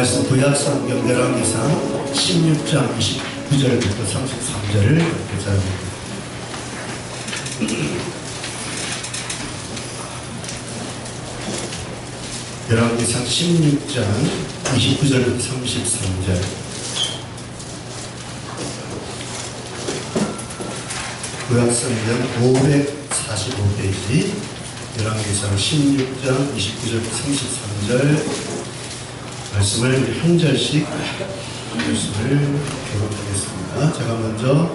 말씀 구약성경 열왕기상 16장 29절부터 33절을 교사합니다. 열왕기상 16장 29절부터 33절. 구약성경 545페이지 열왕기상 16장 29절부터 33절 말씀을 한 절씩 말씀을 교독하겠습니다. 제가 먼저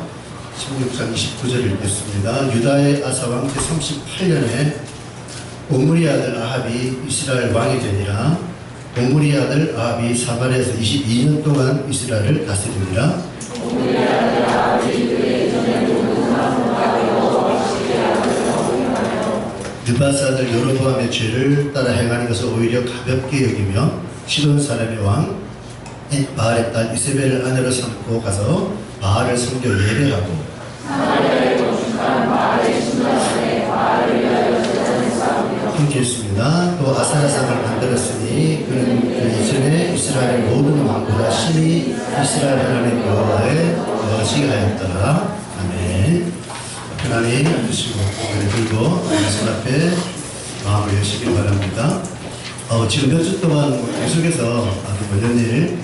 16장 29절 읽겠습니다. 유다의 아사왕 제38년에 오므리 아들 아합이 이스라엘 왕이 되니라. 오므리 아들 아합이 사발에서 22년 동안 이스라엘을 다스리니라. 오므리 아들 아합이 그의 전에 느바스 아들 여로보암의 죄를 따라 행하는 것을 오히려 가볍게 여기며 시돈 사람의 왕 바알의 딸 이세벨을 아내로 삼고 가서 바알을 섬겨 예배하고 함께 했습니다. 또 아사라상을 만들었으니 그는 그 이전에 이스라엘 모든 왕보다 심히 이스라엘 하나님 여호와의 거지하였더라. 아멘. 하나님 앉으시고 고개를 들고 말씀 앞에 마음을 여시길 바랍니다. 지금 몇 주 동안 계속해서 아주 연일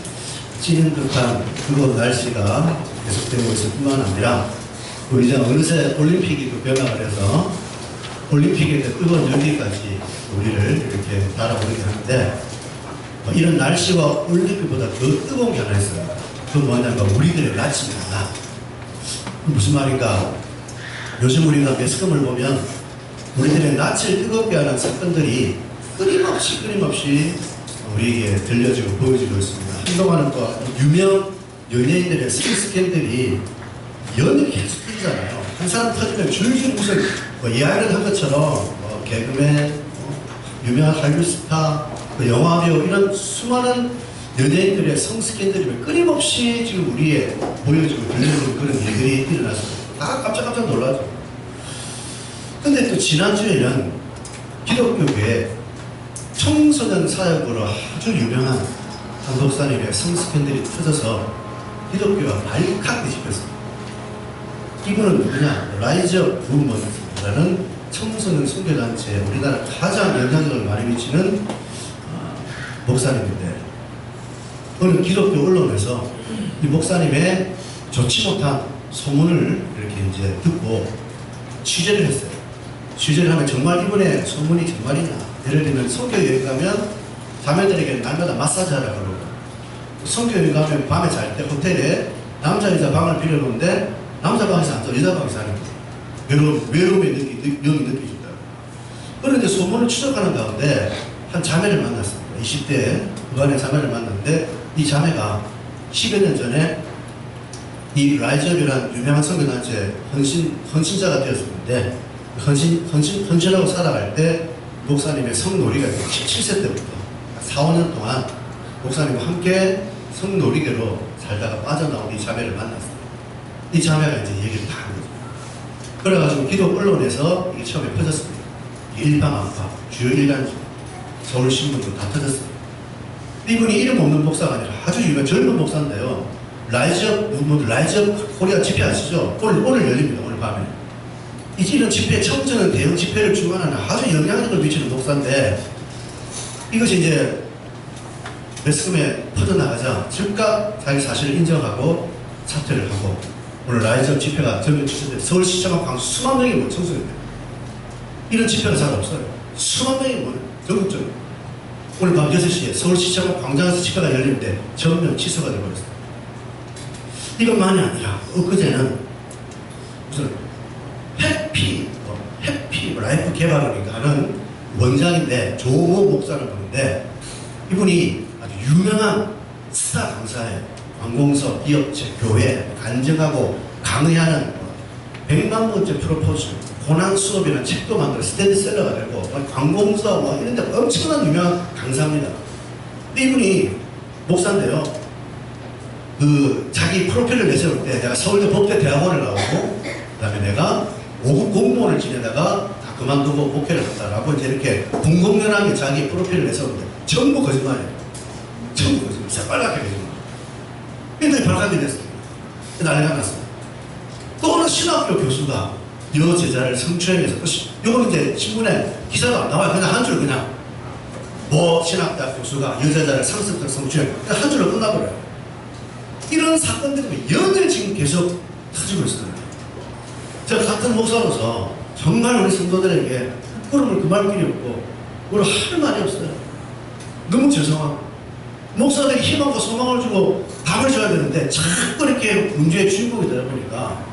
찌는 듯한 뜨거운 날씨가 계속되고 있을 뿐만 아니라 이제 어느새 올림픽이 또 변화를 해서 올림픽의 뜨거운 열기까지 우리를 이렇게 달아오르게 하는데 이런 날씨와 올림픽보다 더 뜨거운 게 하나 있어요. 그 뭐냐면 우리들의 낯입니다. 무슨 말인가? 요즘 우리가 매스컴을 보면 우리들의 낯을 뜨겁게 하는 사건들이 끊임없이 우리에게 들려지고 보여지고 있습니다. 한동안은 또 유명 연예인들의 스캔들이 연이 계속 뜨잖아요. 한 사람 터지면 줄줄 무슨 이야기를 한 것처럼 개그맨, 유명한 한류 스타, 영화배우 이런 수많은 연예인들의 성스캔들이 끊임없이 지금 우리에 보여지고 들려지는 그런 일들이 일어났습니다. 다 깜짝깜짝 놀라죠. 근데 또 지난주에는 기독교계에 청소년 사역으로 아주 유명한 한 목사님의 성스캔들이 터져서 기독교가 발칵 뒤집혔습니다. 이분은 누구냐? 라이즈업 부모님이라는 청소년 선교단체에 우리나라 가장 영향력을 많이 미치는 목사님인데 어느 기독교 언론에서 이 목사님의 좋지 못한 소문을 이렇게 이제 듣고 취재를 했어요. 취재를 하면 정말 이분의 소문이 정말이냐? 예를 들면 선교 여행 가면 자매들에게 날마다 마사지 하라고 그러고 선교 여행 가면 밤에 잘 때 호텔에 남자 여자 방을 빌려놓는데 남자 방에서 앉아 여자 방에서 하는 거예요. 외로움의 영이 느껴진다. 그런데 소문을 추적하는 가운데 한 자매를 만났습니다. 20대 후반의 자매를 만났는데 이 자매가 10여 년 전에 이 라이즈업이라는 유명한 선교단체 헌신자가 되었었는데 헌신하고 살아갈 때 목사님의 성놀이가 17세 때부터 4, 5년 동안 목사님과 함께 성놀이계로 살다가 빠져나온 이 자매를 만났어요. 이 자매가 이제 얘기를 다 하는 거죠. 그래가지고 기독 언론에서 이게 처음에 퍼졌습니다. 일방안파, 주요 일간지, 서울신문도 다 터졌어요. 이분이 이름 없는 목사가 아니라 아주 유명한 젊은 목사인데요. 라이즈업 코리아 집회 아시죠? 오늘 열립니다. 오늘 밤에. 이런 집회, 청소년 대형 집회를 주관하는 아주 영향력을 미치는 목사인데 이것이 이제 매스컴에 퍼져나가자 즉각 자기 사실을 인정하고 사퇴를 하고 오늘 라이즈업 집회가 전면 취소돼 서울시청 앞 수만 명이 모여 청소년들 이런 집회가 잘 없어요. 수만 명이 모여 전국적으로 오늘 밤 6시에 서울시청 앞 광장에서 집회가 열리는데 전면 취소가 되어버렸어요. 이것만이 아니라 엊그제는 무슨 해피 라이프 개발을 하는 원장인데 조모 목사를 보는데 이분이 아주 유명한 스타 강사예요. 관공서, 기업체, 교회 간증하고 강의하는 100만 번째 프로포즈, 고난 수업이라는 책도 만들어 스테디셀러가 되고 관공서 이런 데 엄청난 유명한 강사입니다. 근데 이분이 목사인데요. 자기 프로필을 내세울 때 내가 서울대 법대 대학원을 나오고 그 다음에 내가 5급 공무원을 지내다가 다 그만두고 목회를 했다라고 이제 이렇게 공공연하게 자기 프로필을 내세우는데 전부 거짓말이에요. 전부 거짓말. 새빨갛게 되는 거예요. 굉장히 발각이 됐습니다. 난리가 났습니다. 또 어느 신학교 교수가 여제자를 성추행해서, 요거는 이제 신문에 기사가 안 나와요. 그냥 한 줄 그냥 뭐 신학대학 교수가 여제자를 상습적 성추행, 한 줄로 끝나버려요. 이런 사건들이 연일 지금 계속 터지고 있습니다. 제가 같은 목사로서 정말 우리 성도들에게 부끄러움을 금할 길이 없고 뭐를 할 말이 없어요. 너무 죄송하고 목사들이 희망과 소망을 주고 답을 줘야 되는데 자꾸 이렇게 문제의 주인공이 되다 보니까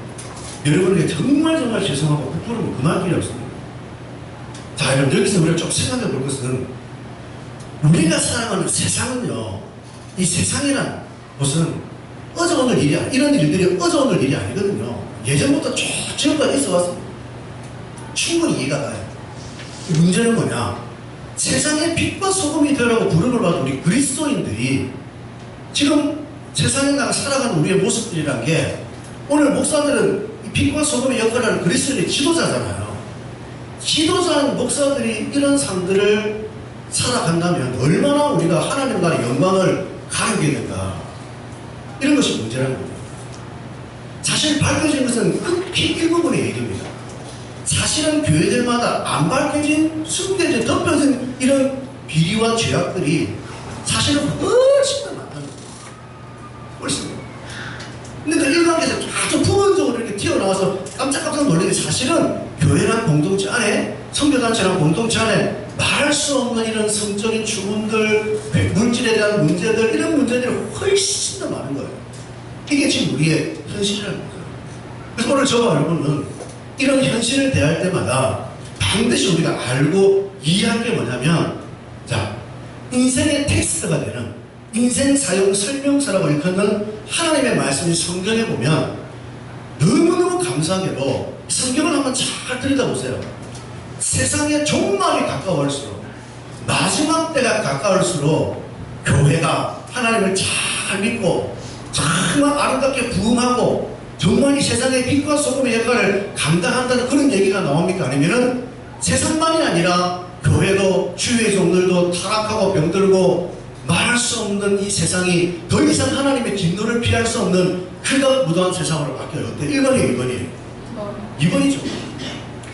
여러분에게 정말 죄송하고 부끄러움을 금할 길이 없습니다. 자, 여러분 여기서 우리가 좀 생각해 볼 것은 우리가 살아가는 세상은요, 이 세상이란 것은 어제 오늘 일이 아니야. 이런 일들이 어제 오늘 일이 아니거든요. 예전부터 쭉 지금까지 있어 왔습니다. 충분히 이해가 가요. 문제는 뭐냐? 세상의 빛과 소금이 되라고 부름을 받은 우리 그리스도인들이 지금 세상에 나가 살아가는 우리의 모습들이란 게, 오늘 목사들은 이 빛과 소금의 역할을 하는 그리스도인의 지도자잖아요. 지도자인 목사들이 이런 삶들을 살아간다면 얼마나 우리가 하나님과의 영광을 가르겠는가, 이런 것이 문제라는 겁니다. 사실 밝혀진 것은 극히 일부분의 얘기입니다. 사실은 교회들마다 안 밝혀진, 숨겨진, 덮여진 이런 비리와 죄악들이 사실은 훨씬 더 많다는 거예요. 훨씬 더. 근데 그 일각에서 아주 부분적으로 이렇게 튀어나와서 깜짝깜짝 놀라는 게, 사실은 교회란 공동체 안에, 선교단체란 공동체 안에 말할 수 없는 이런 성적인 주문들, 물질에 대한 문제들, 이런 문제들이 훨씬 더 많은 거예요. 이게 지금 우리의 현실이라는 거예요. 그래서 오늘 저와 여러분은 이런 현실을 대할 때마다 반드시 우리가 알고 이해할 게 뭐냐면, 자, 인생의 텍스트가 되는 인생 사용 설명서라고 일컫는 하나님의 말씀이 성경에 보면 너무너무 감사하게도 성경을 한번 잘 들여다보세요. 세상의 종말이 가까울수록, 마지막 때가 가까울수록 교회가 하나님을 잘 믿고 정말 아름답게 부흥하고 정말 이 세상의 빛과 소금의 역할을 감당한다는 그런 얘기가 나옵니까? 아니면은 세상만이 아니라 교회도 주의 종들도 타락하고 병들고 말할 수 없는 이 세상이 더 이상 하나님의 진노를 피할 수 없는 흑암무도한 세상으로 바뀌어요. 어때? 1번이에요, 2번이에요? 2번이죠.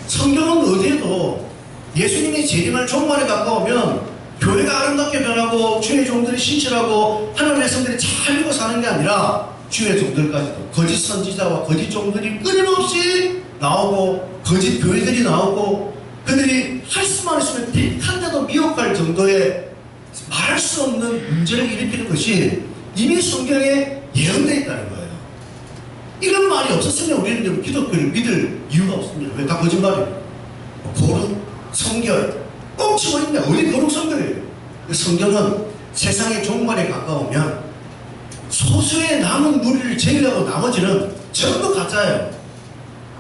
성경은 어디에도 예수님이 재림할 종말에 가까우면 교회가 아름답게 변하고 주의 종들이 신실하고 하나님의 성들이 잘 믿고 사는 게 아니라 주의 종들까지도 거짓 선지자와 거짓 종들이 끊임없이 나오고 거짓 교회들이 나오고 그들이 할 수만 있으면 택한데도 미혹할 정도의 말할 수 없는 문제를 일으키는 것이 이미 성경에 예언되어 있다는 거예요. 이런 말이 없었으면 우리는 기독교를 믿을 이유가 없습니다. 왜? 다 거짓말이에요. 거룩, 성결, 뻥치고 있네. 어디 거룩 성결이에요? 성경은 세상의 종말에 가까우면 소수의 남은 무리를 제외하고 나머지는 전부 가짜예요.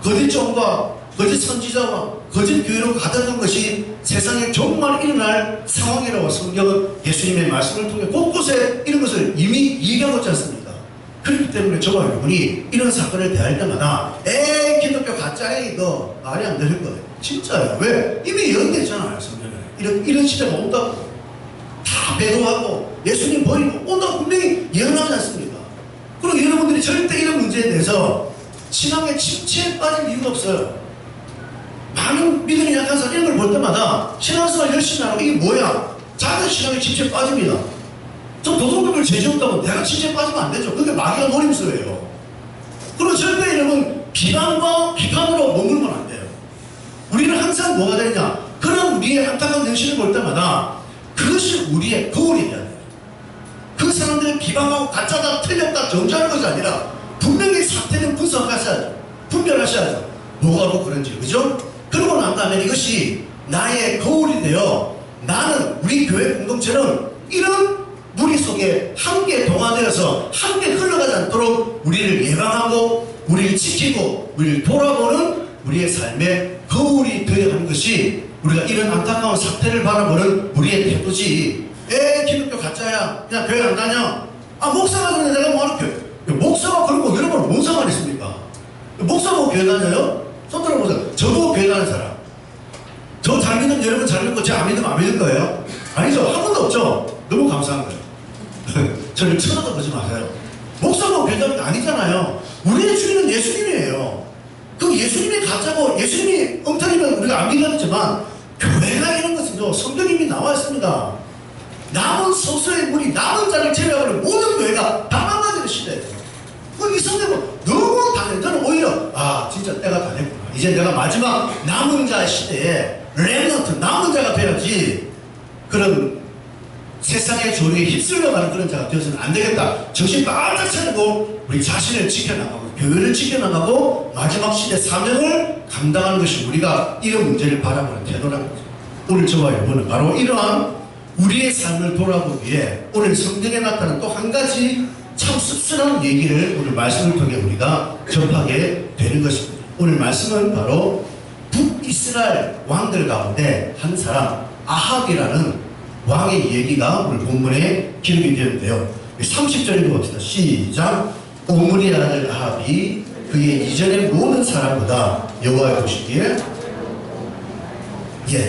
거짓 종과 거짓 선지자와 거짓 교회로 가득한 것이 세상의 종말에 일어날 상황이라고 성경은 예수님의 말씀을 통해 곳곳에 이런 것을 이미 얘기하고 있지 않습니까? 그렇기 때문에 저와 여러분이 이런 사건을 대할 때마다 기독교 가짜에 이거 말이 안 되는 거예요. 진짜예요. 왜? 이미 예언됐잖아요. 성경에. 이런 시대가 온다고. 다 배도하고 예수님 버리고 온다고 분명히 예언하지 않습니까? 그리고 여러분들이 절대 이런 문제에 대해서 신앙의 침체에 빠질 이유가 없어요. 많은 믿음이 약한 사람 이런 걸 볼 때마다 신앙생활 열심히 하고 이게 뭐야? 자기가 신앙의 침체에 빠집니다. 저 도둑놈을 죄지었다고 내가 침체에 빠지면 안 되죠. 그게 마귀가 노림수예요. 그리고 절대 여러분 비난과 비판으로 머물면 안 돼요. 우리는 항상 뭐가 되느냐? 그런 우리의 안타까운 현실을 볼 때마다 그것이 우리의 거울이 돼야 돼요. 그 사람들을 비방하고 가짜다 틀렸다 정죄하는 것이 아니라 분명히 사태는 분석하셔야죠. 분별하셔야죠. 뭐가 뭐 그런지, 그죠? 그러고 난 다음에 이것이 나의 거울이 되어 나는, 우리 교회 공동체는 이런 무리 속에 함께 동화되어서 함께 흘러가지 않도록 우리를 예방하고 우리를 지키고 우리를 돌아보는 우리의 삶의 거울이 되어야 하는 것이 우리가 이런 안타까운 사태를 바라보는 우리의 태도지. 기독교 가짜야. 그냥 교회 안 다녀. 목사가 그러는데 내가 뭐하러 교회. 목사가 그러고 여러분 뭔 상관 있습니까? 목사가 교회 다녀요? 손 들어보세요. 저보고 교회 다니는 사람. 저 잘 믿으면 여러분 잘 믿고 저 안 믿으면 안 믿을 거예요? 아니죠. 한 번도 없죠. 너무 감사한 거예요. 저를 쳐다도 보지 마세요. 목사고 교장이 아니잖아요. 우리의 주인은 예수님이에요. 그 예수님이 가짜고 예수님이 엉터리면 우리가 안 믿었지만 교회가 이런 것은요, 성경이 나와 있습니다. 남은 소수의 무리, 남은 자를 제외하고는 모든 교회가 다 망가지는 시대예요. 이 성경은 너무 당연해. 저는 오히려 진짜 때가 다 됐구나. 이제 내가 마지막 남은 자의 시대에 렘넌트, 남은 자가 돼야지 그런 세상의 조류에 휩쓸려가는 그런 자가 되어서는 안 되겠다. 정신 바짝 차리고 우리 자신을 지켜나가고 교회를 지켜나가고 마지막 시대 사명을 감당하는 것이 우리가 이런 문제를 바라보는 태도라는 거죠. 오늘 저와 여러분은 바로 이러한 우리의 삶을 돌아보기 위해 오늘 성경에 나타난 또 한 가지 참 씁쓸한 얘기를 오늘 말씀을 통해 우리가 접하게 되는 것입니다. 오늘 말씀은 바로 북이스라엘 왕들 가운데 한 사람 아합이라는 왕의 얘기가 오늘 본문에 기록이 되었는데요. 30절 읽어봅시다. 시작. 오므리의 아들 아합이 그의 이전의 모든 사람보다 여호와의 보시기에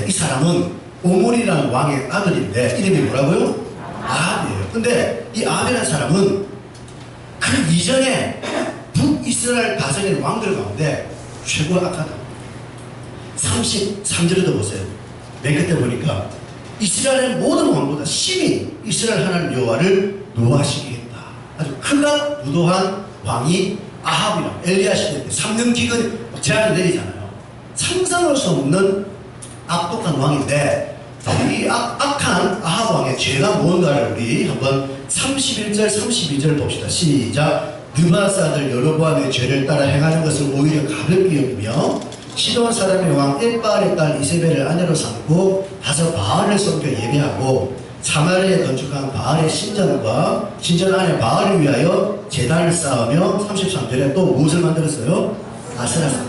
이 사람은 오므리라는 왕의 아들인데 이름이 뭐라고요? 아합이에요. 근데 이 아합이라는 사람은 그 이전에 북이스라엘 가정의 왕들 가운데 최고 악하다. 33절에도 보세요. 맨 끝에 보니까 이스라엘의 모든 왕보다 심히 이스라엘 하나님 여호와를 노하시게 했다. 아주 크가 무도한 왕이 아합이라 엘리야 시대 때 3년 기근 제한을 내리잖아요. 상상할 수 없는 악독한 왕인데 이 악한 아합 왕의 죄가 무언가를 우리 한번 31절 32절 봅시다. 시작. 느바스 아들 여로보암의 죄를 따라 행하는 것을 오히려 가볍게 여기며 시돈 사람의 왕 엘바알의 딸 이세벨을 아내로 삼고 가서 바알을 섬겨 예배하고 사마리아에 건축한 바알의 신전과 신전 안에 바알을 위하여 제단을 쌓으며 33절에 또 무엇을 만들었어요? 아세라상.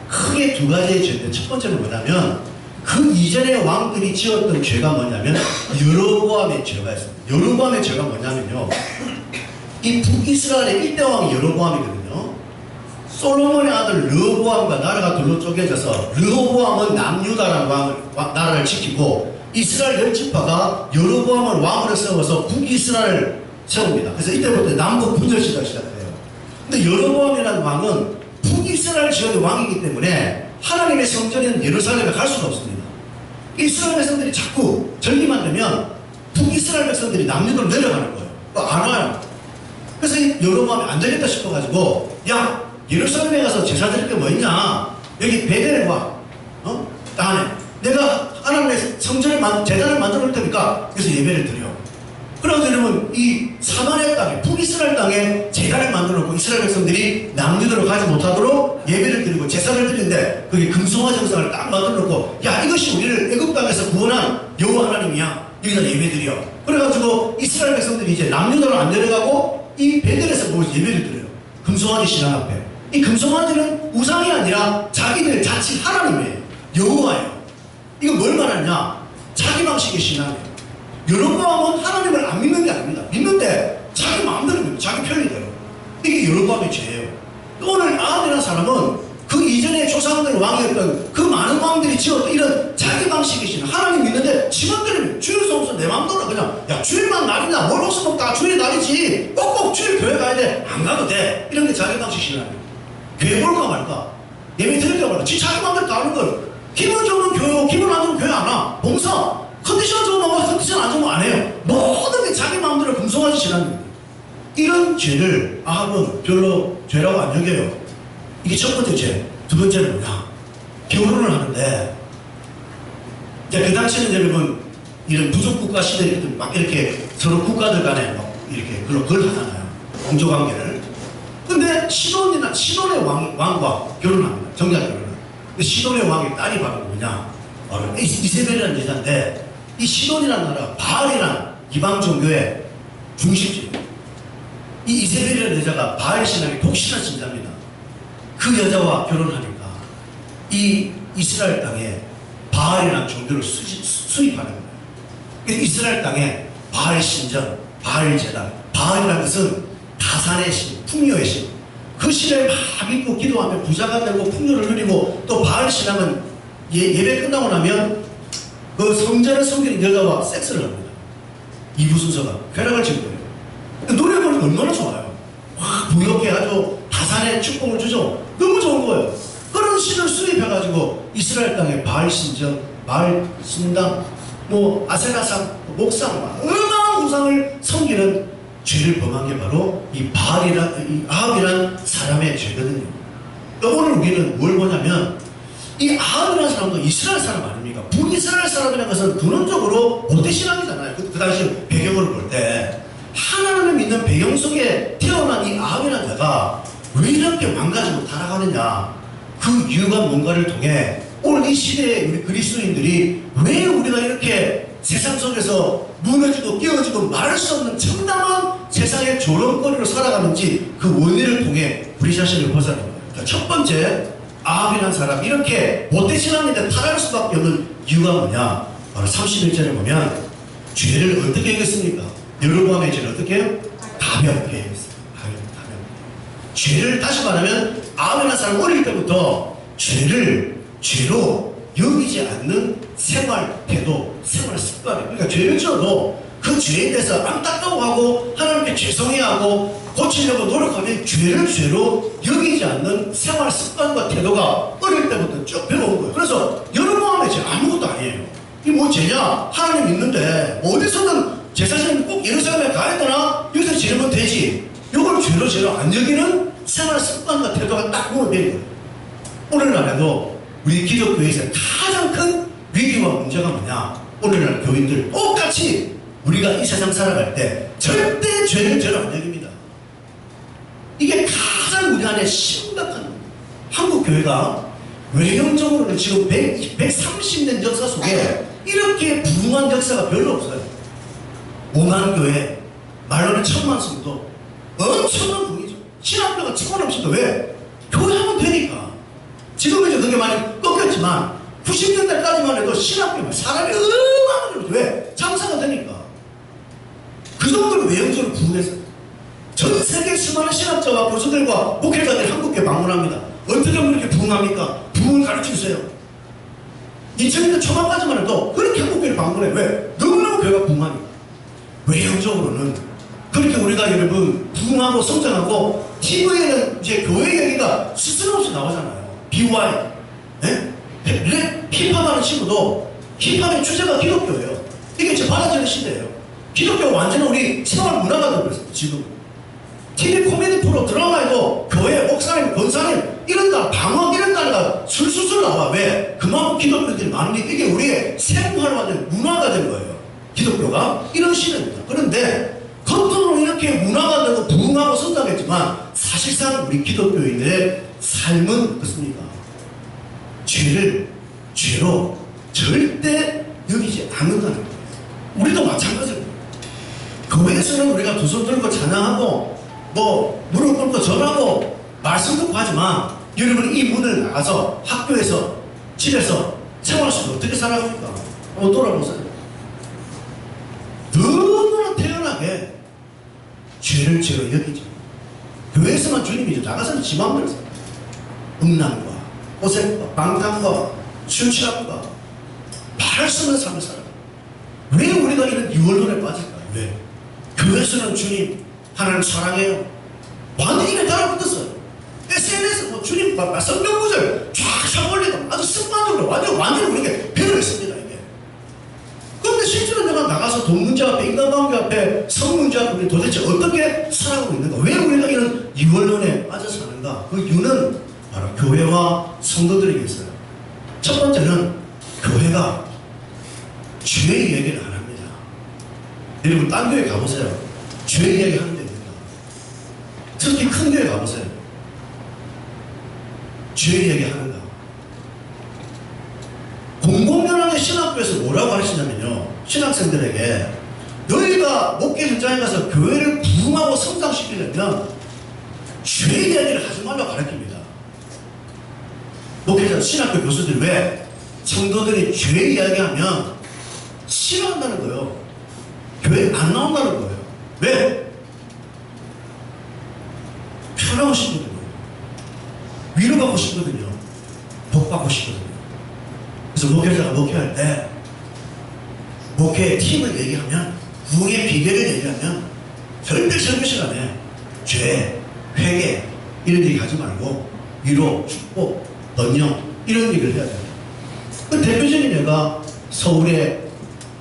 크게 두 가지의 죄인데 첫 번째는 뭐냐면 그 이전의 왕들이 지었던 죄가 뭐냐면 여로보암의 죄가 있습니다. 여로보암의 죄가 뭐냐면요, 이 북이스라엘의 1대 왕이 여로보암이거든요. 솔로몬의 아들 르호보암과 나라가 둘로 쪼개져서 르호보암은 남유다라는 나라를 지키고 이스라엘 10지파가 여로보암을 왕으로 세워서 북이스라엘을 세웁니다. 그래서 이때부터 남북 분열 시대가 시작돼요. 근데 여로보암이라는 왕은 북이스라엘 지역의 왕이기 때문에 하나님의 성전인 예루살렘에 갈 수가 없습니다. 이스라엘 백성들이 자꾸 절기만 되면 북이스라엘 백성들이 남유도로 내려가는 거예요. 안 와요. 그래서 여로보암이 안 되겠다 싶어가지고 예루살렘에 가서 제사 드릴 게 뭐 있냐, 여기 베델에 와, 안에 내가 하나님의 성전을 제단을 만들어 놓을 테니까 그래서 예배를 드려. 그러고 이러면 이 사마리아 땅에 북이스라엘 땅에 제단을 만들어 놓고 이스라엘 백성들이 남유도로 가지 못하도록 예배를 드리고 제사를 드리는데 그게 금송화 정상을 딱 만들어 놓고 이것이 우리를 애굽 땅에서 구원한 여호와 하나님이야, 여기다 예배 드려. 그래가지고 이스라엘 백성들이 이제 남유도로 안 내려가고 이 베델에서 모여서 예배를 드려요. 금송아지 신앙 앞에. 이 금송아지는 우상이 아니라 자기들 자칫 하나님이에요. 여호와예요. 이거 뭘 말하냐? 자기 방식의 신앙이에요. 여로보암은 하나님을 안 믿는 게 아닙니다. 믿는데 자기 마음대로 믿는, 자기 편의대로. 이게 여로보암의 죄예요. 오늘 아합이라는 사람은 그 이전에 조상들 왕이었던 그 많은 왕들이 지었던 이런 자기 방식의 신앙, 하나님 믿는데 직원들은 주일 성수 내 마음대로 그냥 주일만 날이나 뭘 없어 먹다 주일 날이지 꼭꼭 주일 교회 가야 돼, 안 가도 돼, 이런 게 자기 방식 신앙이에요. 교회 볼까 말까, 예배 드릴까 말까, 지 자기 마음대로 다 하는 걸. 기분 좋으면 교회, 기분 안 좋으면 교회 안 와. 봉사 컨디션 좋으면 와, 컨디션 안 좋으면 안 해요. 모든 게 자기 마음대로 금송아지 신앙입니다. 이런 죄를 아합은 별로 죄라고 안 여겨요. 이게 첫 번째 죄. 두 번째는 뭐냐? 결혼을 하는데 그 당시에는 여러분 이런 부족국가 시대에 막 이렇게 서로 국가들 간에 막 이렇게 그걸 하잖아요. 공조관계를. 근데 시돈의 왕과 결혼합니다. 정작 결혼을. 시돈의 왕의 딸이 바로 뭐냐? 이세벨이라는 여자인데 이 시돈이라는 나라가 바알이라는 이방 종교의 중심지예요. 이 이세벨이라는 여자가 바알 신앙의 독실한 신자입니다. 그 여자와 결혼하니까 이 이스라엘 땅에 바알이라는 종교를 수입하는 거예요. 그래서 이스라엘 땅에 바알 신전, 바알 제단, 바알이라는 것은 다산의 신, 풍요의 신. 그 신을 막 믿고 기도하면 부자가 되고 풍요를 누리고, 또 바알 신앙은 예배 끝나고 나면 그 성전을 섬기는 여자와 섹스를 합니다. 이부 순서가 쾌락을 즐거워요. 노래가 얼마나 좋아요. 와, 부엽게 아주 다산의 축복을 주죠. 너무 좋은 거예요. 그런 신을 수입해가지고 이스라엘 땅에 바알 신전, 바알 신당, 뭐 아세라상, 목상, 얼마나 우상을 섬기는 죄를 범한 게 바로 이 아합이란 사람의 죄거든요. 오늘 우리는 뭘 보냐면 이 아합이라는 사람도 이스라엘 사람 아닙니까? 북이스라엘 사람이라는 것은 근원적으로 모태신앙이잖아요. 그 당시 배경을 볼 때 하나님을 믿는 배경 속에 태어난 이 아합이라는 자가 왜 이렇게 망가지고 타락하느냐, 그 이유가 뭔가를 통해 오늘 이 시대에 우리 그리스도인들이 왜 우리가 이렇게 세상 속에서 무너지고 깨어지고 말할 수 없는 참담한 세상의 조롱거리로 살아가는지 그 원인을 통해 우리 자신을 벗어나는 거예요. 그러니까 첫 번째, 아합이라는 사람, 이렇게 못되신앙인데 타락할 수밖에 없는 이유가 뭐냐? 바로 31절에 보면 죄를 어떻게 했겠습니까? 여로보암의 죄를 어떻게 해요? 가볍게 했어요. 가볍게. 죄를 다시 말하면 아합이라는 사람 어릴 때부터 죄를 죄로 여기지 않는 생활 태도, 생활 습관. 그러니까 죄를 지어도 그 죄에 대해서 안타까워하고 하나님께 죄송해하고 고치려고 노력하면 죄를 죄로 여기지 않는 생활 습관과 태도가 어릴 때부터 쭉 배워온 거예요. 그래서 여로보암의 죄 아무것도 아니에요. 이게 뭐 죄냐? 하나님 믿는데 어디서든 제사장님 꼭 예루살렘에 가야 되나? 여기서 지르면 되지. 이걸 죄로 안 여기는 생활 습관과 태도가 딱 보면 되는 거예요. 오늘날에도 우리 기독교에서 가장 큰 위기와 문제가 뭐냐? 오늘날 교인들 똑같이 우리가 이 세상 살아갈 때 절대 죄를 죄로 안 여깁니다. 이게 가장 우리 안에 심각한 한국 교회가 외형적으로는 지금 130년 역사 속에 이렇게 부흥한 역사가 별로 없어요. 5만 교회, 말로는 1000만 성도, 엄청난 부흥이죠. 신학교가 1000만 없습니다. 왜? 교회 하면 되니까. 지금은 이제 그게 많이 꺾였지만 90년대까지만 해도 신학교 사람이 얼마나 왜? 장사가 되니까. 그 정도로 외형적으로 부흥했어요. 전 세계 수많은 신학자와 교수들과 목회자들이 한국에 방문합니다. 어떻게 하면 이렇게 부흥합니까? 부흥을 가르쳐주세요. 2000년대 초반까지만 해도 그렇게 한국교회를 방문해. 왜? 너무너무 교회가 부흥하니까. 외형적으로는 그렇게 우리가 여러분 부흥하고 성장하고 TV에는 이제 교회 얘기가 스스럼없이 나오잖아요. BY, 힙합하는 친구도 힙합의 주제가 기독교예요. 이게 이제 받아들이는 시대예요. 기독교가 완전히 우리 생활 문화가 되어버렸어요. 지금 TV 코미디 프로 드라마에도 교회, 목사님, 권사님 이런 단, 방언 이런 단어가 술술술 나와. 왜? 그만큼 기독교들이 많으니 이게 우리의 생활화된 문화가 된 거예요. 기독교가 이런 시대입니다. 그런데 겉으로 이렇게 문화가 되고 부흥하고 성장했지만 사실상 우리 기독교인들의 삶은 어떻습니까? 죄를 죄로 절대 여기지 않는다는 거예요. 우리도 마찬가지입니다. 교회에서는 우리가 두 손 들고 찬양하고 뭐 무릎 꿇고 절하고 말씀 듣고 하지만 여러분 이 문을 나가서 학교에서 집에서 생활 속에 어떻게 살아갑니까? 한번 돌아보세요. 너무나 태연하게 죄를 죄로 여기죠. 교회에서만 주님이죠. 나가서는 지 마음대로 살아요. 음란과 호색과 방탕과 술 취함과 말할 수 없는 삶을 살아요. 왜 우리가 이런 유월론에 빠질까요? 왜? 교회에서는 주님 하나님 사랑해요. 완전히 입에 달아붙었어요. SNS 뭐 주님 성경 구절 쫙 올리고 아주 습관적으로 완전히 우리에게 배를 했습니다. 이게. 그런데 실제로 내가 나가서 돈 문제 앞에 인간관계 앞에 성 문제 앞에 우리 도대체 어떻게 살아가고 있는가? 왜 우리가 이런 유월론에 빠져 사는가? 그 이유는 바로 교회와 성도들에게 있어요. 첫 번째는 교회가 죄의 얘기를 안 합니다. 여러분 딴 교회 가보세요. 죄의 얘기 하는 데 있습니다. 특히 큰 교회 가보세요. 죄의 얘기 하는가? 공공연하게 신학교에서 뭐라고 가르치냐면요. 신학생들에게 너희가 목회 현장에 가서 교회를 부흥하고 성장시키려면 죄의 얘기를 하지 말라고 가르칩니다. 목회자, 신학교 교수들이 왜 성도들이 죄 이야기하면 싫어한다는 거예요. 교회 안 나온다는 거예요. 왜? 편하고 싶거든요. 위로받고 싶거든요. 복받고 싶거든요. 그래서 목회자가 목회할 때 목회의 팀을 얘기하면 부흥의 비결을 얘기하면 절대 설교 시간에 죄, 회개 이런 얘기 하지 말고 위로, 축복, 번영 이런 얘기를 해야 돼요. 그 대표적인 예가 서울의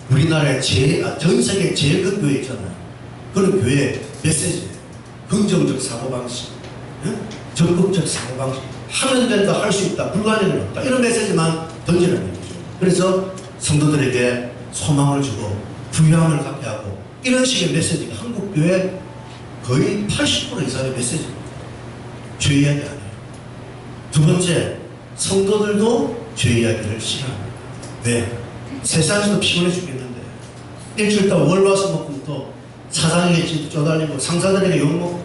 우리나라의 전 세계 제일 큰 교회 있잖아요. 그런 교회의 메시지예요. 긍정적 사고방식, 적극적 사고방식, 하면 된다, 할 수 있다, 불가능은 없다 이런 메시지만 던지라는 얘기죠. 그래서 성도들에게 소망을 주고 부유함을 갖게 하고 이런 식의 메시지가 한국 교회 거의 80% 이상의 메시지입니다. 죄 이야기 아니에요. 두 번째, 성도들도 죄 이야기를 싫어합니다. 왜? 세상에서도 피곤해 죽겠는데 일주일 동안 월화수목금토 사장에게 쪼달리고 상사들에게 욕먹고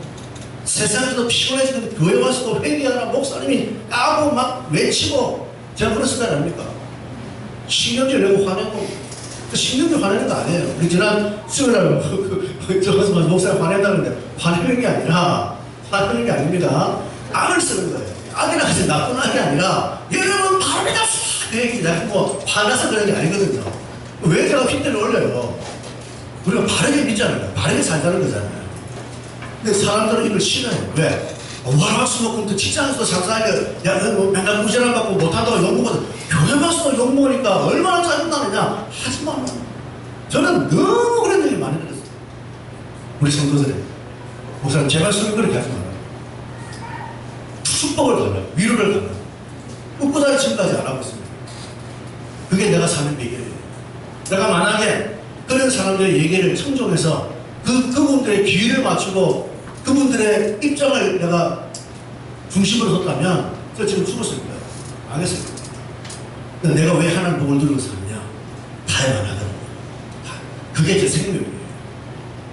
세상에서도 피곤해 죽겠는데 교회 와서도 회개하라 목사님이 까고 막 외치고 제가 그런 스타일 아닙니까? 신경질 내고 화내고 신경질 화내는 거 아니에요. 우리 지난 수요일날 저가서 목사님 화낸다는데 화내는 게 아니라 화내는 게 아닙니다. 악을 쓰는 거예요. 악이라고 해서 나쁜 악이 아니라 여러분 바르다 그 얘기 내가 뭐 화나서 그런 게 아니거든요. 왜 제가 핏대를 올려요? 우리가 바르게 믿잖아요. 바르게 살자는 거잖아요. 근데 사람들은 이걸 싫어해요. 왜? 월화수목금토 직장에서도 상사에게 야너 맨날 무전을 받고 못한다고 욕먹어서 교회 가서 욕먹으니까 얼마나 짜증나느냐 하지 마. 저는 너무 그런 얘기 많이 들었어요. 우리 성도들이 목사님 제발 설교 그렇게 하지 마라. 축복을 달라, 위로를 달라. 꿋꿋하게 지금까지 안 하고 있습니다. 그게 내가 사는 비결이에요. 내가 만약에 그런 사람들의 얘기를 청종해서 그분들의 기회를 맞추고 그분들의 입장을 내가 중심으로 뒀다면 저 지금 죽었을 거예요. 안 했을 거예요. 근데 내가 왜 하나님 복을 들고 사느냐? 다해만 하더라고요. 그게 제 생명이에요.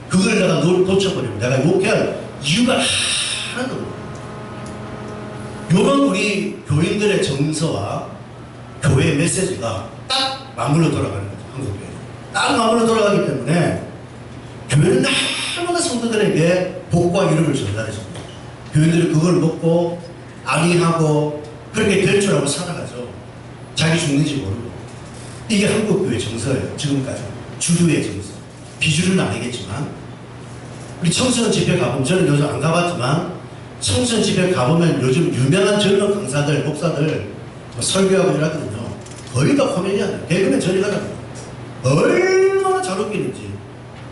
그걸 내가 놓쳐버리면 내가 욕할 이유가 하나도 없어요. 요런 우리 교인들의 정서와 교회의 메시지가 딱 맞물려 돌아가는 거죠. 한국교회. 딱 맞물려 돌아가기 때문에 교회는 날마다 성도들에게 복과 이름을 전달해줍니다. 교인들이 그걸 먹고 안위하고 그렇게 될 줄 알고 살아가죠. 자기 죽는지 모르고. 이게 한국교회 정서예요. 지금까지. 주류의 정서. 비주류는 아니겠지만 우리 청소년 집회 가보면 저는 요즘 안 가봤지만 청소년 집회 가보면 요즘 유명한 젊은 강사들, 목사들 설교하고 이러거든요. 거의 다 코미디언이에요. 개그맨 저리 가잖아요. 얼마나 잘 웃기는지.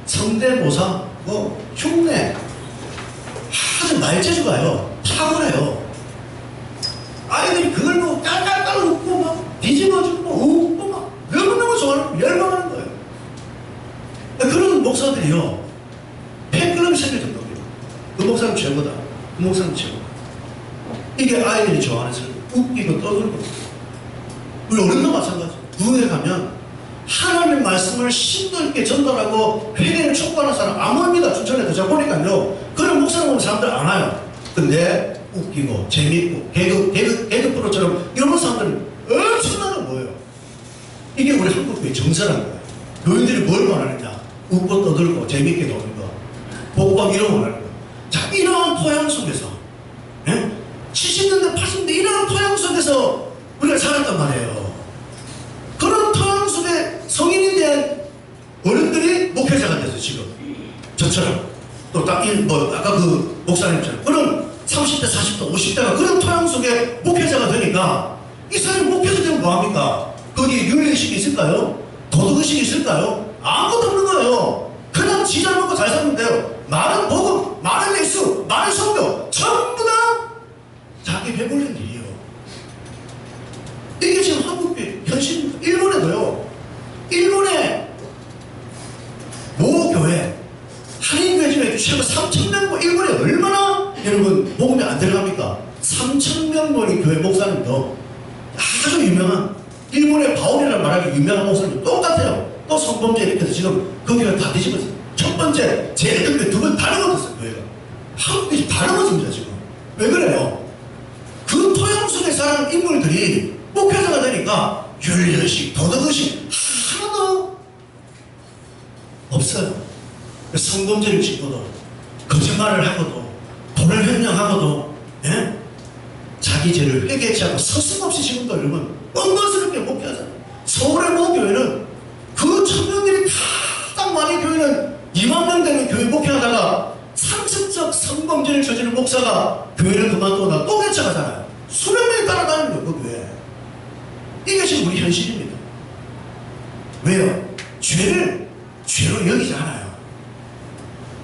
성대모사, 흉내. 아주 말재주가요. 탁월해요. 아이들이 그걸 보고 깔깔깔 웃고 막 뒤집어주고 웃고 막 너무너무 좋아하는 열광하는 거예요. 그런 목사들이요. 팬클럽이 생길 정도예요. 그 목사님 최고다. 그 목사님 최고다. 이게 아이들이 좋아하는 설교. 웃기고 떠들고. 우리 어른도 마찬가지. 부흥회 가면 하나님의 말씀을 심도 있게 전달하고 회개를 촉구하는 사람 아무입니다. 춘천에도 제가 보니까요. 그런 목사님 보면 사람들 안 와요. 근데 웃기고 재밌고 개그 프로처럼 이런 사람들은 엄청나게 모여요. 이게 우리 한국교회 정서라는 거예요. 교인들이 뭘 원하느냐? 웃고 떠들고 재밌게 노는 거. 복과 이런 원하는 거. 자, 이러한 토양 속에서 70년대 80년대 이러한 토양 속에서 우리가 살았단 말이에요. 그런 토양 속에 성인이 된 어른들이 목회자가 됐어요. 지금 저처럼 또 딱 아까 그 목사님처럼 그런 30대 40대 50대가 그런 토양 속에 목회자가 되니까 이 사람이 목회자 되면 뭐합니까? 거기에 윤리의식이 있을까요? 도덕의식이 있을까요? 아무것도 없는 거예요. 그냥 지 잘 먹고 잘 사면 돼요. 많은 복음, 많은 액수, 많은 성교 전부 다 자기 배불린 일이에요. 이게 지금 한국의 현실입니다. 일본에도요. 일본의 모 교회 한인교회 중에 최고 3,000명 일본에 얼마나 여러분 복음이 안 들어갑니까? 3,000명권의 교회 목사님도 아주 유명한 일본의 바울이라는 말하기 유명한 목사님 똑같아요. 또 성범죄 이렇게 해서 지금 그 교회 다 뒤집어졌어요. 첫 번째 제일 큰 교회 두 번 다 넘어졌어요. 교회가 한국이 다 넘어집니다. 지금 왜 그래요? 그 토양 속에 사는 인물들이 목회자가 되니까 윤리의식, 도덕의식 하나도 없어요. 성범죄를 짓고도 거짓말을 하고도 돈을 횡령하고도 자기 죄를 회개치 않고 서슴없이 지금도 여러분 뻔뻔스럽게 목회하잖아요. 서울의 모 교회는 그 청년들이 딱 많은 교회는 2만 명 되면 교회 목회하다가 상습적 성범죄를 저지른 목사가 교회를 그만두다 또 개척하잖아요. 수백 명이 따라다니는 거예요, 그 교회. 이게 지금 우리 현실입니다. 왜요? 죄를 죄로 여기지 않아요.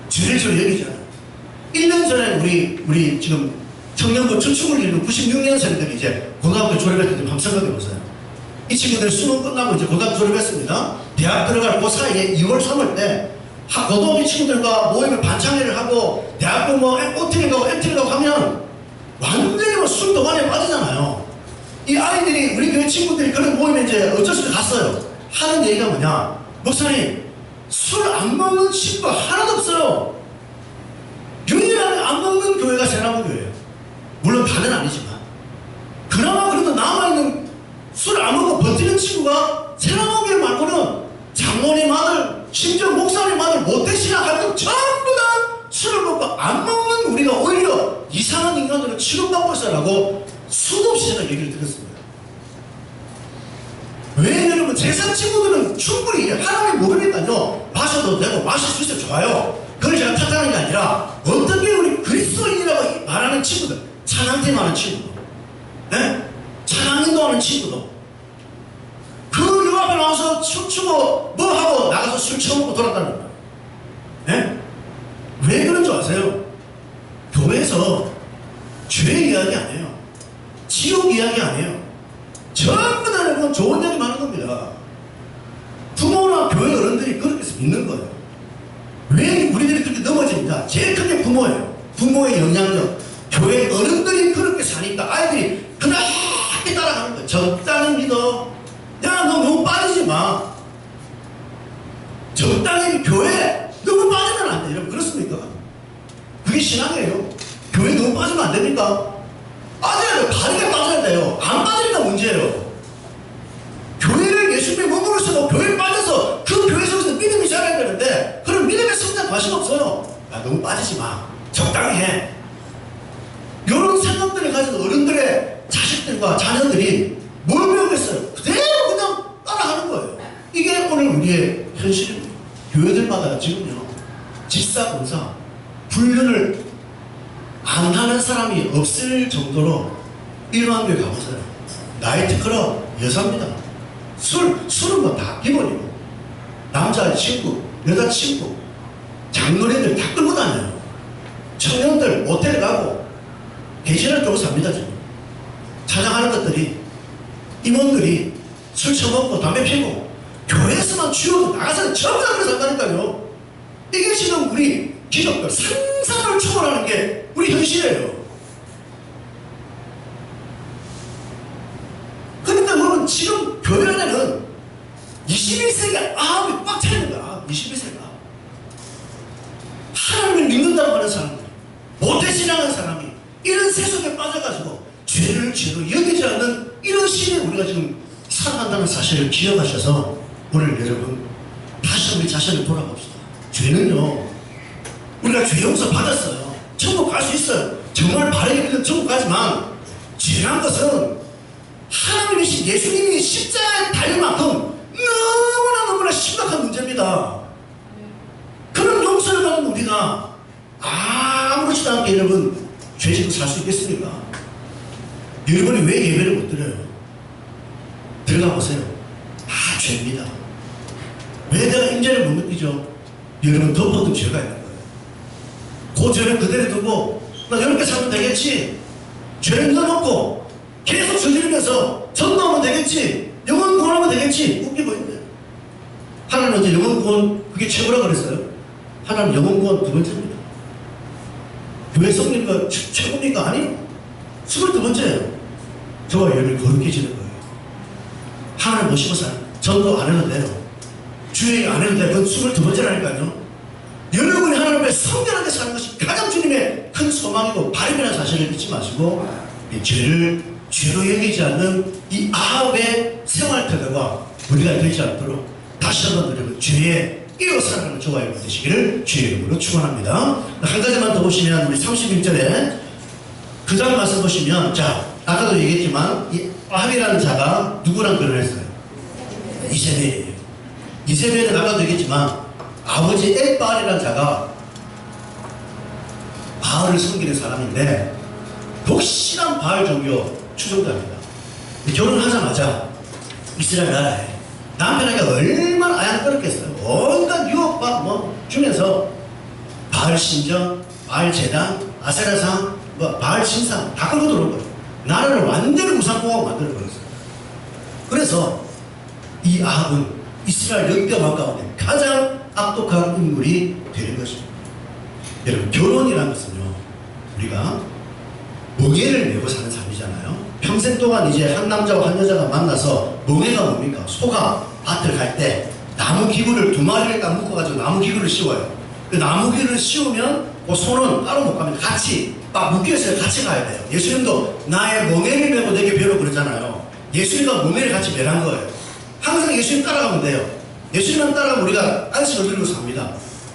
죄를 죄로 여기지 않아요. 1년 전에 우리 지금 청년부 춘추를 이루는 96년생들이 이제 고등학교 졸업했을 때 한번 생각해보세요. 이 친구들 수능 끝나고 이제 고등학교 졸업했습니다. 대학 들어갈 그 사이에 2월 3월 때 고등학교 친구들과 모임을 반창회를 하고 대학교 뭐 OT를 가고 MT를 가고 하면 완전히 뭐 술 도가니에 빠지잖아요. 이 아이들이 우리 교회 친구들이 그런 모임에 이제 어쩔 수 없이 갔어요. 하는 얘기가 뭐냐? 목사님, 술 안 먹는 친구가 하나도 없어요. 유일하게 안 먹는 교회가 세나무교회예요. 물론 다는 아니지만 그나마 그래도 남아있는 술 안 먹고 버티는 친구가 세나무교회 말고는 장모님 아들, 심지어 목사님 아들, 모태신앙하는 전부 다 술을 먹고 안 먹는 우리가 오히려 이상한 인간들을 취급받고 있어라고 수도 없이 제가 얘기를 드렸습니다. 왜 여러분, 세상 친구들은 충분히 하나님 모르니까요, 마셔도 되고 마실 수 있어요. 좋아요. 그걸 제가 탓하는 게 아니라 어떻게 우리 그리스도인이라고 말하는 친구들, 찬양팀 하는 친구도, 네? 찬양인도 하는 친구도 그 앞에 나와서 춤추고 뭐 하고 나가서 술 처먹고 돌아다니는 거예요. 네? 왜 그런 줄 아세요? 교회에서 죄 이야기 안 해요. 지옥 이야기 안 해요. 전부 다 여러분 좋은 얘기만 하는 겁니다. 부모나 교회 어른들이 그렇게 해서 믿는 거예요. 왜 우리들이 그렇게 넘어집니까? 제일 큰 게 부모예요. 부모의 영향력. 교회 어른들이 그렇게 사니까 아이들이 그렇게 따라가는 거예요. 적당히 믿어. 야, 너 너무 빠지지 마. 적당히 교회 너무 빠지면 안 돼. 여러분 그렇습니까? 그게 신앙이에요. 교회 너무 빠지면 안 됩니까? 빠져야 돼요. 바르게 빠져야 돼요. 안 빠지니까 문제예요. 교회를 예수님의 몸으로 쓰고 교회에 빠져서 그 교회 속에서 믿음이 자라야 되는데 그런 믿음의 성장 관심 없어요. 야, 너무 빠지지 마. 적당히 해. 이런 생각들을 가진 어른들의 자식들과 자녀들이 뭘 배우겠어요? 그대로 그냥 따라하는 거예요. 이게 오늘 우리의 현실입니다. 교회들마다 지금요, 집사, 권사, 훈련을 안 하는 사람이 없을 정도로 이러한 교회 가보세요. 나이트클럽, 여사입니다. 술은 뭐 다 기본이고, 남자 친구, 여자 친구, 장노래들 다 끌고 다녀요. 청년들 모텔 가고, 계시를 쪼고 삽니다, 지금. 찬양하는 것들이, 임원들이 술 처먹고 담배 피고, 교회에서만 취하고 나가서는 전부 다 그래서 산다니까요. 이게 지금 우리 기독교 상상을 초월하는 게 우리 현실이에요. 그러니까 여러분, 지금 교회 안에는 21세기 아함이 꽉 차 있는 거야. 21세기가. 하나님을 믿는다고 하는 사람들, 모태신앙하는 사람이 이런 세속에 빠져가지고 죄를 죄로 여기지 않는 이런 시대에 우리가 지금 살아간다는 사실을 기억하셔서 오늘 여러분 다시 우리 자신을 돌아봅시다. 죄는요, 우리가 죄 용서 받았어요. 천국 갈 수 있어요. 정말 바르게 믿으면 천국 가지만 죄란 것은 하나님이신 예수님이 십자가에 달릴 만큼 너무나 심각한 문제입니다. 그런 용서를 받은 우리가 아무렇지도 않게 여러분 죄 짓고 살 수 있겠습니까? 여러분이 왜 예배를 못 드려요? 들어가 보세요. 죄입니다. 왜 내가 인재를 못 느끼죠? 여러분 덮어둔 죄가 있는 거예요. 그 죄를 그대로 두고 나 이렇게 살면 되겠지, 죄를 넣어놓고 계속 저지르면서 전도하면 되겠지, 영혼 구원하면 되겠지, 웃기고 있네요. 하나님은 이제 영혼 구원 그게 최고라고 그랬어요. 하나님 영혼 구원 두 번째입니다. 교회 성립가 최고입니까? 아니, 22번째예요. 저와 여러분이 거룩해지는 거예요. 하나님 모시고 사는, 전도 안 해도 돼요. 주의 안 해도 돼요. 그건 22번째라니까요. 여러분이 하나님 앞에 성결하게 사는 것이 가장 주님의 큰 소망이고 바람이라는 사실을 잊지 마시고, 이 죄를 죄로 여기지 않는 이 아합의 생활 태도가 우리가 되지 않도록 다시 한번 여러분 죄에 이어 살아가는 저와 여러분 되시기를 주의 이름으로 축원합니다. 한 가지만 더 보시면 우리 31절에 그 다음 말씀 보시면, 자, 아까도 얘기했지만 이 아합이라는 자가 누구랑 결혼했어요? 이세벨이에요. 이세벨은 아까도 얘기했지만 아버지 엣바알이라는 자가 바알을 섬기는 사람인데 독실한 바알 종교 추종자입니다. 결혼하자마자 이스라엘 나라에 남편에게 얼마나 아양거렸겠어요. 온갖 유혹과 주면서 바알 신전, 바알 제단, 아세라상, 바알 신상 다 끌고 들어온 거예요. 나라를 완전히 우상공하고 만들어 버렸어요. 그래서 이 아합은 이스라엘 역대왕 가운데 가장 악독한 인물이 되는 것입니다. 여러분, 결혼이라는 것은요, 우리가 멍에를 메고 사는 삶이잖아요. 평생 동안 이제 한 남자와 한 여자가 만나서, 멍에가 뭡니까? 소가 밭을 갈 때 나무 기구를 2마리를 딱 묶어가지고 나무 기구를 씌워요. 그 나무 기구를 씌우면 그 소는 따로 못 가면 같이 막 묶여있어요. 같이 가야 돼요. 예수님도 나의 멍에를 메고 내게 배우라 그러잖아요. 예수님과 멍에를 같이 매란 거예요. 항상 예수님 따라가면 돼요. 예수님만 따라가면 우리가 안식을 누리고 삽니다.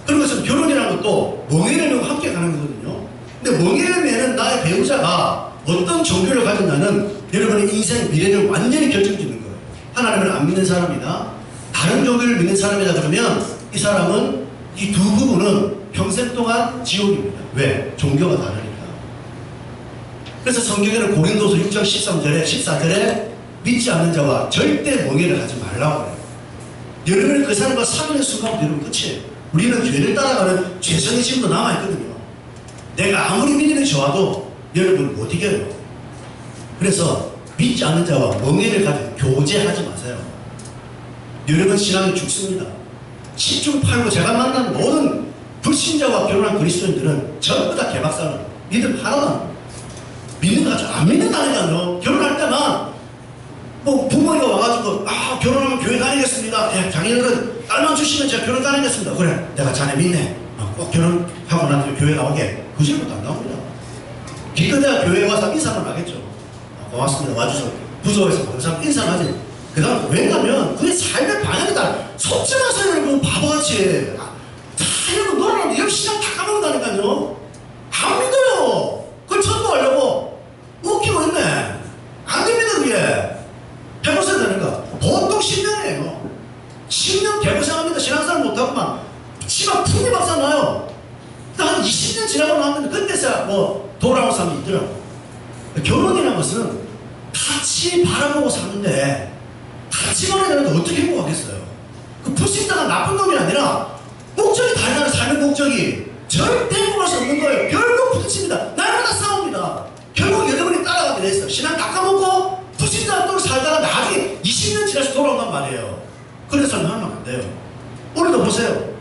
그리고 지금 결혼이라는 것도 멍에를 메고 함께 가는 거거든요. 근데 멍에를 메는 나의 배우자가 어떤 종교를 가졌냐는 여러분의 인생 미래를 완전히 결정짓는 거예요. 하나님을 안 믿는 사람이다, 다른 종교를 믿는 사람이다 그러면 이 사람은, 이 두 부분은 평생 동안 지옥입니다. 왜? 종교가 다르니까. 그래서 성경에는 고린도서 6장 13절에 14절에 믿지 않는 자와 절대 멍에를 하지 말라고 해요. 여러분이 그 사람과 사귀는 순간부터 여러분 끝이에요. 우리는 죄를 따라가는 죄성이 지금도 남아있거든요. 내가 아무리 믿음이 좋아도 여러분을 못 이겨요. 그래서 믿지 않는 자와 멍에를 가지고 교제하지 마세요. 여러분 신앙이 죽습니다. 10중 8구 제가 만난 모든 불신자와 결혼한 그리스도인들은 전부 다 개박사는 믿음 하나도 안 합니다. 믿는 거 같죠? 안 믿는다니까요. 결혼할 때만 부모님이 와가지고 결혼하면 교회 다니겠습니다. 장인어른 딸만 주시면 제가 교회 다니겠습니다. 그래, 내가 자네 믿네. 꼭 결혼하고 나서 교회 나오게. 그 질부터 안 나옵니다. 기껏해야 교회에 와서 인사만 하겠죠. 고맙습니다. 와주셔서 부서에서 항상 인사를 하지. 그 다음 왜냐면 그게 삶의 방향이다. 속지 마세요 여러분. 바보같이 여러분 놀아라는데 여기 시장 다 까먹는다니까요. 안 믿어요. 그걸 전도하려고 웃기고 있네. 안 됩니다. 그게 해보셔야 되는가. 보통 10년이에요 10년 개고생합니다. 신앙생활 못하고만 치마 풍이 박사 나요. 한 20년 지나고 나면 그때서야 돌아온 사람이 있더라고. 결혼이라는 것은 같이 바라보고 사는데, 같이 말해야 되는데 어떻게 행복하겠어요? 그 불신자가 나쁜 놈이 아니라 목적이 다르다는 삶의 목적이 절대 행복할 수 없는 거예요. 결국 부딪힙니다. 날마다 싸웁니다. 결국 여러분이 따라가게 돼 있어요. 신앙 깎아먹고 불신자가 또 살다가 나중에 20년 지나서 돌아온단 말이에요. 그런 사람 하면 안 돼요. 오늘도 보세요.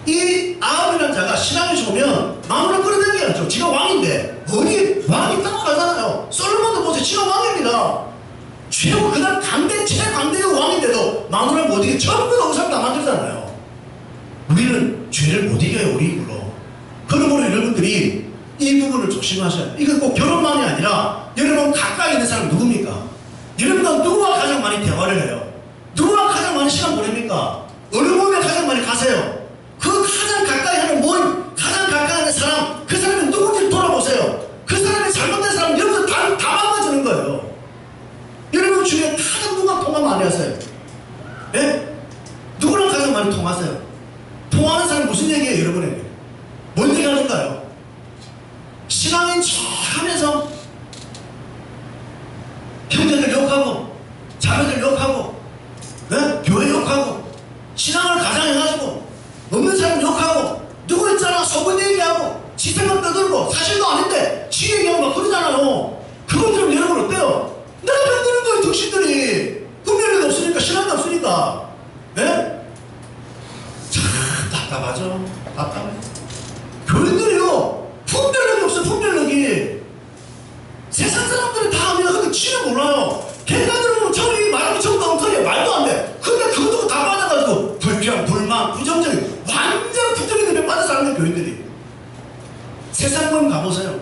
이 아합이라는 자가 신앙이 좋으면 마누라 끌어들이게 하죠. 지가 왕인데 어디 왕이 따라가잖아요. 솔로몬도 보세요. 지가 왕입니다. 최고 그날 최강대의 왕인데도 마누라 못 이기게 전부 다 우상 다 만들잖아요. 우리는 죄를 못 이겨요. 우리 입으로. 그러므로 여러분들이 이 부분을 조심하셔야 돼요. 이건 꼭 결혼만이 아니라 여러분 가까이 있는 사람 누굽니까? 여러분은 누구와 가장 많이 대화를 해요? 누구와 가장 많이 시간 보냅니까? 어느 몸에 가장 많이 가세요? 그 가장 가까이 하는 가장 가까이 하는 사람, 그 사람이 누군지 돌아보세요. 그 사람이 잘못된 사람 여러분 다 망가지는 거예요. 여러분 중에 가장 누가 통화 많이 하세요? 예? 누구랑 가장 많이 통화하세요? 통화하는 사람이 무슨 얘기예요 여러분에게? 뭔 얘기 하는가요? 신앙인 척 하면서 형제들 욕하고 자매들 욕하고 교회 욕하고 신앙을 가장 해가지고 없는 사람 욕하고 누구 있잖아 속은 얘기하고 지 생각 떠들고 사실도 아닌데 지 얘기하고 막 그러잖아요. 그건 좀 여러분 어때요? 내가 만드는 거예요. 당신들이 분별력이 없으니까 신앙이 없으니까. 네? 참 답답하죠. 답답해. 교인들이요 분별력이 없어요. 분별력이. 세상 사람들은 다 합니다. 근데 지는 몰라요. 걔네들은 저리 말하기 전부 엉터리야. 말도 안 돼. 근데 그것도 다 받아가지고 불평, 불만, 부정적인 완전 부정적인 데 빠진 사람들 교인들이. 세상 분 가보세요.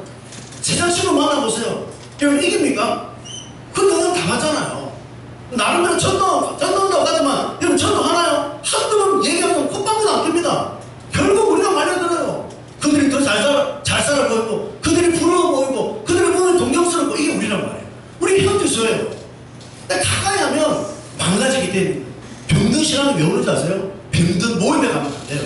세상 친구 만나보세요. 여러분 이깁니까? 그 너는 다 맞잖아요. 나름대로 전도한다고 하지만 여러분 전도하나요? 한두 번 얘기하면 콧방귀도 안 낍니다. 결국 우리가 말려들어요. 그들이 더 잘 살아 보이고 그들이 부러워 보이고 그들이 보면 동경스럽고 이게 우리란 말이에요. 우리 현지수예요. 근데 가까이 하면 망가지기 때문에 병든 신앙이 왜 오는지 아세요? 병든 모임에 가면 안 돼요.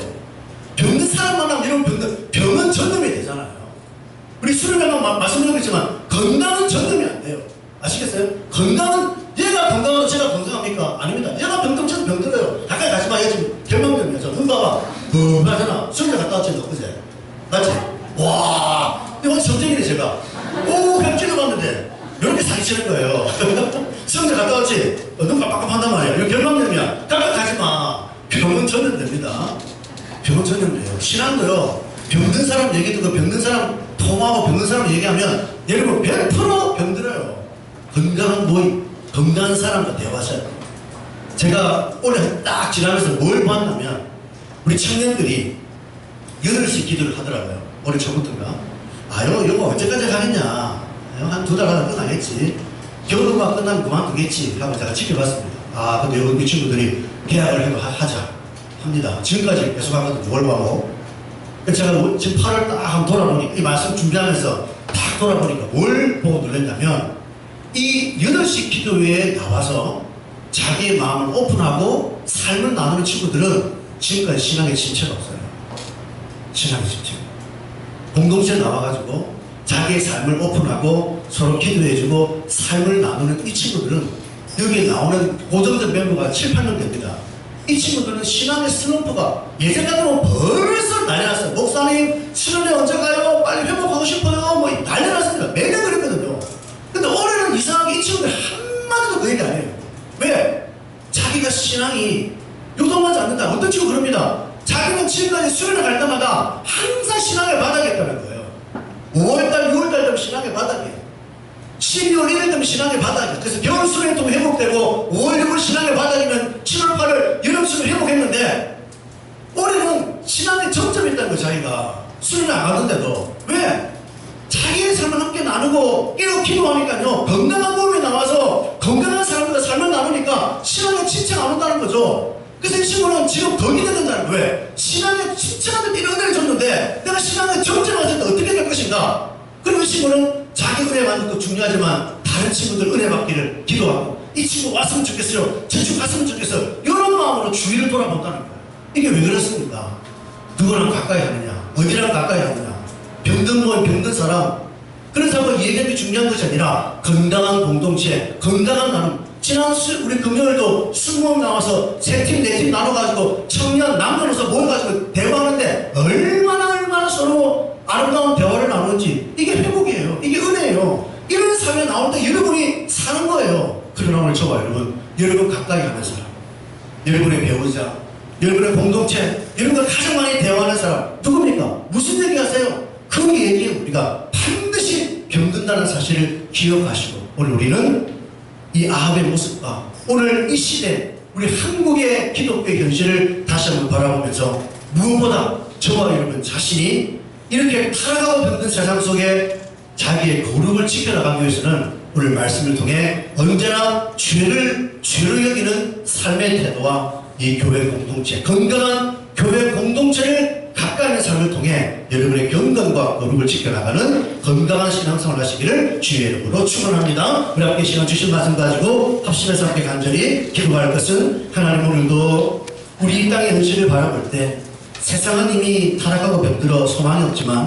수련회만 말씀드리겠지만 건강은 전염이 안 돼요. 아시겠어요? 건강은 얘가 건강하고 제가 건강합니까? 아닙니다. 얘가 병든 저도 병들어요. 가까이 가지 마. 얘 지금 결망병이야. 눈 봐봐. 하잖아. 수련회 갔다 왔지 너 그제? 맞지? 와 이거 전쟁이네 제가. 오 그냥 찔러봤는데 이렇게 사기치는 거예요. 수련회 갔다 왔지? 눈 깜빡깜한단 말이야. 이거 결망병이야. 가까이 가지 마. 병은 전염됩니다. 병은 전염돼요. 신앙도요. 병든 사람 얘기 듣고 병든 사람 통하고 병든 사람 얘기하면 여러분 100% 병들어요. 건강한 모임, 건강한 사람과 대화하셔야 돼요. 제가 올해 딱 지나면서 뭘 봤냐면 우리 청년들이 8시 기도를 하더라고요. 올해 초부터인가. 이거 언제까지 하겠냐. 한 2달 하다 끝나겠지. 겨울음악 끝나면 그만두겠지 하고 제가 지켜봤습니다. 근데 우리 친구들이 계약을 해도 하자 합니다. 지금까지 계속 하거든요. 월화하고. 제가 지금 8월 딱 한번 돌아보니까 이 말씀 준비하면서 딱 돌아보니까 뭘 보고 놀랐냐면 이 8시 기도회에 나와서 자기의 마음을 오픈하고 삶을 나누는 친구들은 지금까지 신앙의 진체가 없어요. 신앙의 진체. 공동체에 나와가지고 자기의 삶을 오픈하고 서로 기도해주고 삶을 나누는 이 친구들은 여기에 나오는 고정된 멤버가 7, 8명 됩니다. 이 친구들은 신앙의 슬럼프가 예전 같으면 벌써 난리 났어요. 목사님 수련회 언제 가요? 빨리 회복하고 싶어요. 뭐 난리 났습니다. 매년 그랬거든요. 근데 올해는 이상하게 이 친구들 한마디도 그 얘기 안 해요. 왜? 자기가 신앙이 요동하지 않는다. 어떤 친구 그럽니다. 자기는 지금까지 수련회 갈 때마다 항상 신앙의 바닥에 있다는 거예요. 5월달, 6월달 되면 신앙의 바닥이에요. 12월 1일 되면 신앙의 바닥이에요. 그래서 겨울 수련회 또 회복되고 5월, 6월 신앙의 바닥이면 7월, 8월 여름 수련회 회복했는데 올해는 신앙의 정점이 있다는 거예요. 자기가 수련회 안 가는데도. 왜? 자기의 삶을 함께 나누고 깨어 기도하니까요. 건강한 몸에 나와서 건강한 사람들과 삶을 나누니까 신앙의 진체가 안 온다는 거죠. 그래서 이 친구는 지금 더 기대된다는 거예요. 왜? 신앙의 진체한테 이런 은혜를 줬는데 내가 신앙의 정점을 왔을 때 어떻게 될 것인가? 그리고 이 친구는 자기 은혜 받는 것도 중요하지만 다른 친구들 은혜 받기를 기도하고 이 친구 왔으면 좋겠어요. 저 친구 갔으면 좋겠어요. 이런 마음으로 주위를 돌아본다는 거예요. 이게 왜 그렇습니까? 누구랑 가까이 하느냐? 어디랑 가까이 하느냐? 병든 모임, 병든 사람. 그런 사람을 얘기하는 게 중요한 것이 아니라 건강한 공동체, 건강한 나눔. 지난 우리 금요일도 술모임 나와서 3팀, 4팀 나눠가지고 청년, 남녀노소 모여가지고 대화하는데 얼마나 서로 아름다운 대화를 나누는지 이게 회복이에요. 이게 은혜예요. 이런 삶에 나올 때 여러분이 사는 거예요. 그러나 오늘 저와 여러분 가까이 가는 사람, 여러분의 배우자, 여러분의 공동체, 여러분과 가장 많이 대화하는 사람 누굽니까? 무슨 얘기 하세요? 그 얘기에 우리가 반드시 병든다는 사실을 기억하시고 오늘 우리는 이 아합의 모습과 오늘 이 시대 우리 한국의 기독교의 현실을 다시 한번 바라보면서 무엇보다 저와 여러분 자신이 이렇게 타락하고 병든 세상 속에 자기의 거룩을 지켜나가기 위해서는 오늘 말씀을 통해 언제나 죄로 여기는 삶의 태도와 이 교회 공동체, 건강한 교회 공동체를 가까이 있는 삶을 통해 여러분의 경건과 거룩을 지켜나가는 건강한 신앙생활 하시기를 주의 이름으로 축원합니다. 우리 함께 시간 주신 말씀 가지고 합심해서 함께 간절히 기도할 것은 하나님 오늘도 우리 이 땅의 현실을 바라볼 때 세상은 이미 타락하고 병들어 소망이 없지만